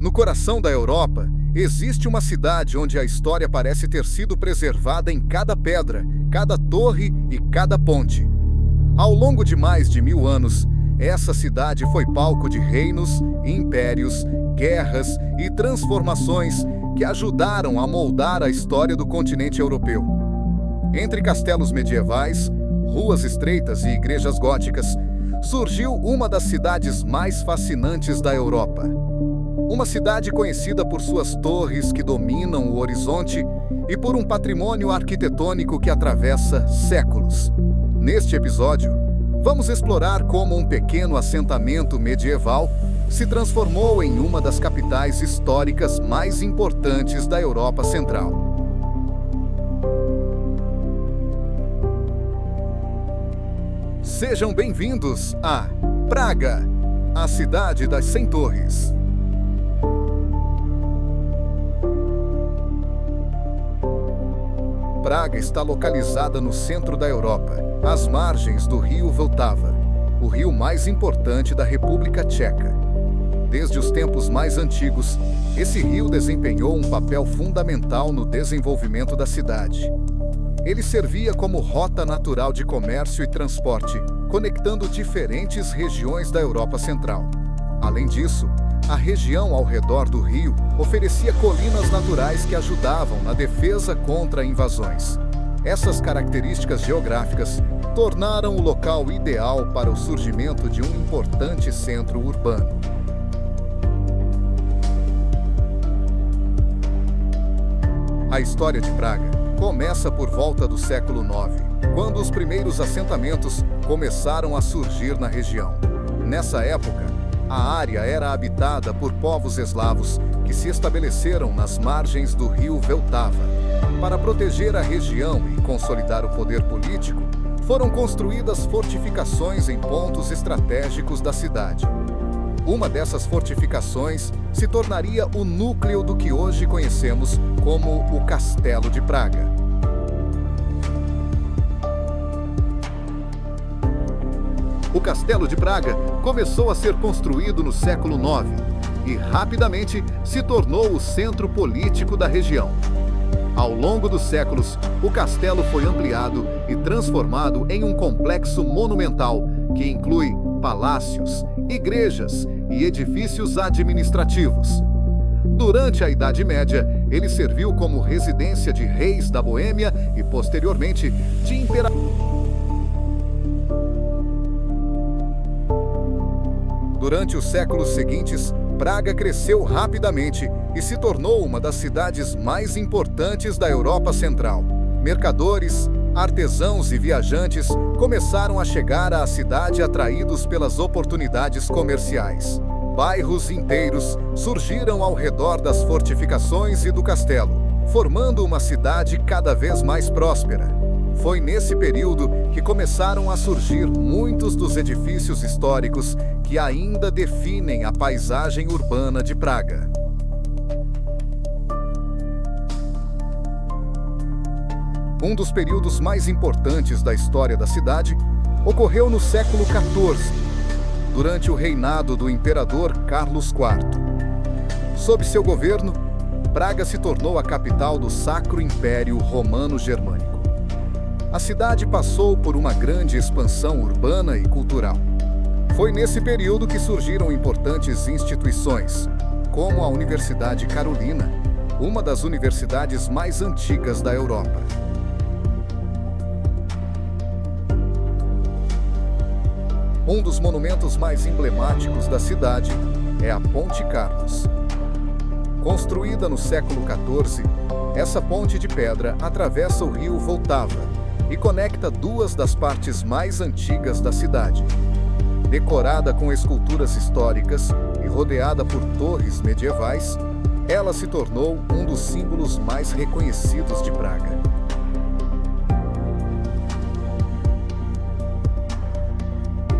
No coração da Europa, existe uma cidade onde a história parece ter sido preservada em cada pedra, cada torre e cada ponte. Ao longo de mais de 1000 anos, essa cidade foi palco de reinos, impérios, guerras e transformações que ajudaram a moldar a história do continente europeu. Entre castelos medievais, ruas estreitas e igrejas góticas, surgiu uma das cidades mais fascinantes da Europa. Uma cidade conhecida por suas torres que dominam o horizonte e por um patrimônio arquitetônico que atravessa séculos. Neste episódio, vamos explorar como um pequeno assentamento medieval se transformou em uma das capitais históricas mais importantes da Europa Central. Sejam bem-vindos a Praga, a cidade das 100 torres. Praga está localizada no centro da Europa, às margens do rio Vltava, o rio mais importante da República Tcheca. Desde os tempos mais antigos, esse rio desempenhou um papel fundamental no desenvolvimento da cidade. Ele servia como rota natural de comércio e transporte, conectando diferentes regiões da Europa Central. Além disso, a região ao redor do rio oferecia colinas naturais que ajudavam na defesa contra invasões. Essas características geográficas tornaram o local ideal para o surgimento de um importante centro urbano. A história de Praga começa por volta do século IX, quando os primeiros assentamentos começaram a surgir na região. Nessa época, a área era habitada por povos eslavos que se estabeleceram nas margens do rio Vltava. Para proteger a região e consolidar o poder político, foram construídas fortificações em pontos estratégicos da cidade. Uma dessas fortificações se tornaria o núcleo do que hoje conhecemos como o Castelo de Praga. O Castelo de Praga começou a ser construído no século IX e rapidamente se tornou o centro político da região. Ao longo dos séculos, o castelo foi ampliado e transformado em um complexo monumental que inclui palácios, igrejas e edifícios administrativos. Durante a Idade Média, ele serviu como residência de reis da Boêmia e, posteriormente, de imperadores. Durante os séculos seguintes, Praga cresceu rapidamente e se tornou uma das cidades mais importantes da Europa Central. Mercadores, artesãos e viajantes começaram a chegar à cidade atraídos pelas oportunidades comerciais. Bairros inteiros surgiram ao redor das fortificações e do castelo, formando uma cidade cada vez mais próspera. Foi nesse período que começaram a surgir muitos dos edifícios históricos que ainda definem a paisagem urbana de Praga. Um dos períodos mais importantes da história da cidade ocorreu no século XIV, durante o reinado do imperador Carlos IV. Sob seu governo, Praga se tornou a capital do Sacro Império Romano-Germânico. A cidade passou por uma grande expansão urbana e cultural. Foi nesse período que surgiram importantes instituições, como a Universidade Carolina, uma das universidades mais antigas da Europa. Um dos monumentos mais emblemáticos da cidade é a Ponte Carlos. Construída no século XIV, essa ponte de pedra atravessa o rio Vltava e conecta duas das partes mais antigas da cidade. Decorada com esculturas históricas e rodeada por torres medievais, ela se tornou um dos símbolos mais reconhecidos de Praga.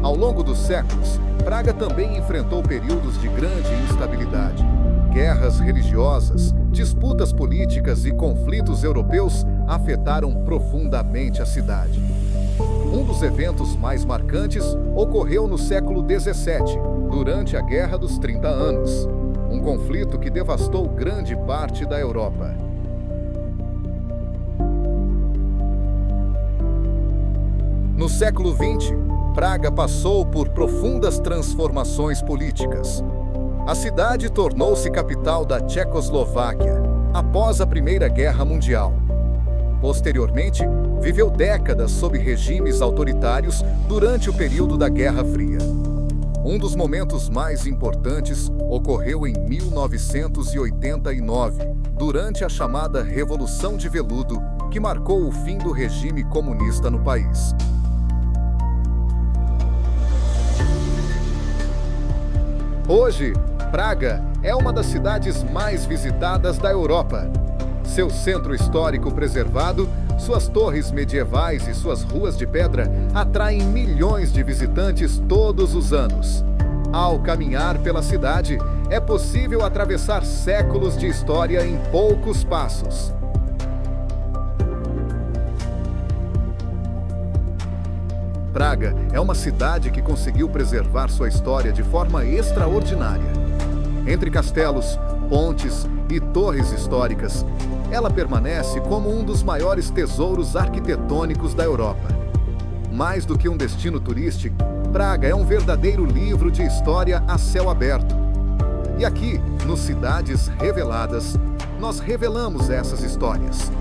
Ao longo dos séculos, Praga também enfrentou períodos de grande instabilidade. Guerras religiosas, disputas políticas e conflitos europeus afetaram profundamente a cidade. Um dos eventos mais marcantes ocorreu no século XVII, durante a Guerra dos 30 Anos. um conflito que devastou grande parte da Europa. No século XX, Praga passou por profundas transformações políticas. A cidade tornou-se capital da Tchecoslováquia após a Primeira Guerra Mundial. Posteriormente, viveu décadas sob regimes autoritários durante o período da Guerra Fria. Um dos momentos mais importantes ocorreu em 1989, durante a chamada Revolução de Veludo, que marcou o fim do regime comunista no país. Hoje, Praga é uma das cidades mais visitadas da Europa. Seu centro histórico preservado, suas torres medievais e suas ruas de pedra atraem milhões de visitantes todos os anos. Ao caminhar pela cidade, é possível atravessar séculos de história em poucos passos. Praga é uma cidade que conseguiu preservar sua história de forma extraordinária. Entre castelos, pontes e torres históricas, ela permanece como um dos maiores tesouros arquitetônicos da Europa. Mais do que um destino turístico, Praga é um verdadeiro livro de história a céu aberto. E aqui, no Cidades Reveladas, nós revelamos essas histórias.